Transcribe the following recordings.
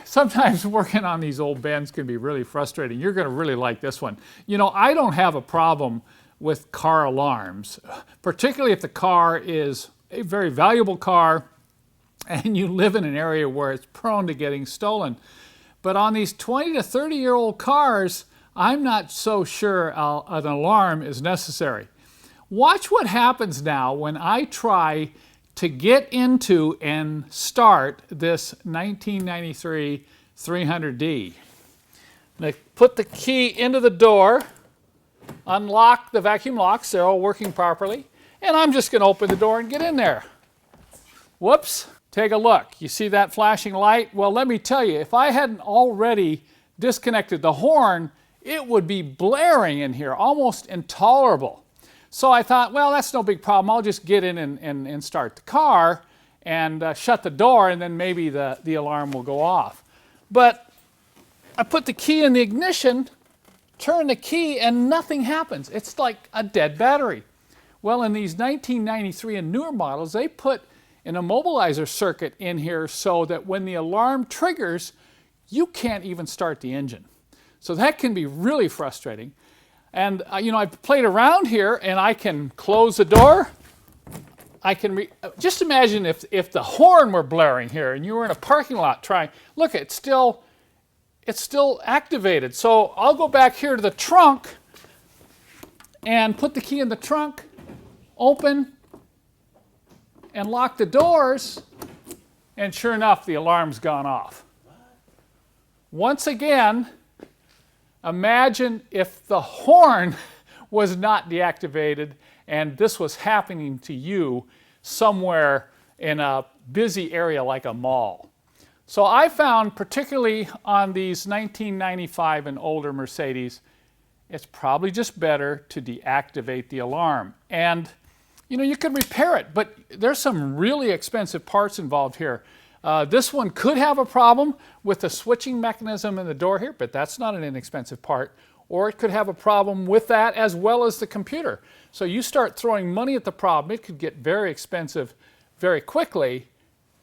sometimes working on these old Benz can be really frustrating. You're going to really like this one. You know, I don't have a problem with car alarms, particularly if the car is a very valuable car and you live in an area where it's prone to getting stolen. But on these 20 to 30-year-old cars, I'm not so sure an alarm is necessary. Watch what happens now when I try to get into and start this 1993 300D. Now put the key into the door, unlock the vacuum locks, they're all working properly, and I'm just going to open the door and get in there. Whoops, take a look. You see that flashing light? Well, let me tell you, if I hadn't already disconnected the horn, it would be blaring in here, almost intolerable. So I thought, well, that's no big problem. I'll just get in and start the car and shut the door, and then maybe the alarm will go off. But I put the key in the ignition, turn the key, and nothing happens. It's like a dead battery. Well, in these 1993 and newer models, they put an immobilizer circuit in here so that when the alarm triggers, you can't even start the engine. So that can be really frustrating. And you know, I've played around here, and I can close the door. I can just imagine if the horn were blaring here, and you were in a parking lot trying. Look, it's still activated. So I'll go back here to the trunk and put the key in the trunk, open, and lock the doors. And sure enough, the alarm's gone off. Once again, imagine if the horn was not deactivated and this was happening to you somewhere in a busy area like a mall. So I found, particularly on these 1995 and older Mercedes, it's probably just better to deactivate the alarm. And you know, you can repair it, but there's some really expensive parts involved here. This one could have a problem with the switching mechanism in the door here, but that's not an inexpensive part. Or it could have a problem with that as well as the computer. So you start throwing money at the problem, it could get very expensive very quickly,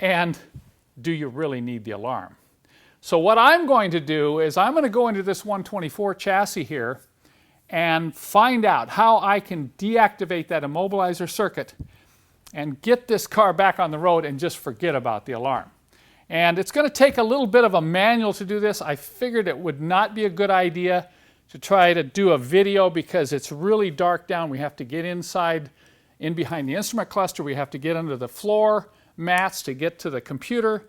and do you really need the alarm? So what I'm going to do is I'm going to go into this 124 chassis here and find out how I can deactivate that immobilizer circuit and get this car back on the road and just forget about the alarm. And it's going to take a little bit of a manual to do this. I figured it would not be a good idea to try to do a video because it's really dark down. We have to get inside, in behind the instrument cluster. We have to get under the floor mats to get to the computer.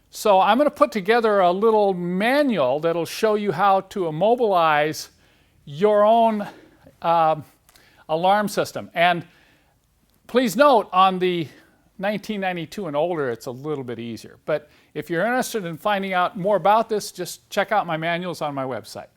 So I'm going to put together a little manual that'll show you how to immobilize your own alarm system. And please note, on the 1992 and older, it's a little bit easier. But if you're interested in finding out more about this, just check out my manuals on my website.